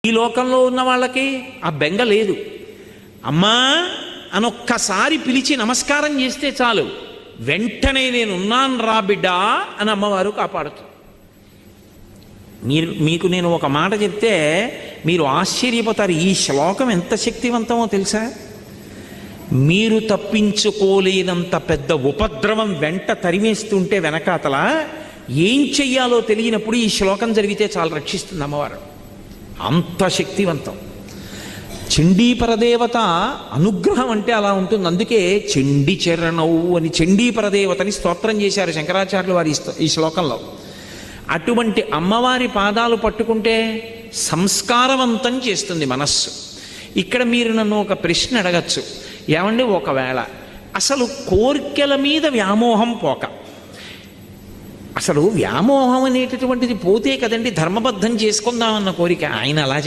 ఈ లోకంలో ఉన్న వాళ్ళకి ఆ బెంగ లేదు. అమ్మా అనొక్కసారి పిలిచి నమస్కారం చేస్తే చాలు, వెంటనే నేనున్నాను రా బిడ్డా అని అమ్మవారు కాపాడుతుంది. మీకు నేను ఒక మాట చెప్తే మీరు ఆశ్చర్యపోతారు. ఈ శ్లోకం ఎంత శక్తివంతమో తెలుసా? మీరు తప్పించుకోలేనంత పెద్ద ఉపద్రవం వెంట తరిమేస్తుంటే వెనకాతల ఏం చెయ్యాలో తెలియనప్పుడు ఈ శ్లోకం జరిగితే చాలా రక్షిస్తుంది అమ్మవారు. అంత శక్తివంతం. చండీ పరదేవత అనుగ్రహం అంటే అలా ఉంటుంది. అందుకే చండీ చరణవు అని చండీ పరదేవతని స్తోత్రం చేశారు శంకరాచార్యులు వారి ఈ శ్లోకంలో. అటువంటి అమ్మవారి పాదాలు పట్టుకుంటే సంస్కారవంతం చేస్తుంది మనస్సు. ఇక్కడ మీరు నన్ను ఒక ప్రశ్న అడగచ్చు, ఏమండి ఒకవేళ అసలు కోర్కెల మీద వ్యామోహం పోక, అసలు వ్యామోహం అనేటటువంటిది పోతే కదండి ధర్మబద్ధం చేసుకుందామన్న కోరిక. ఆయన అలా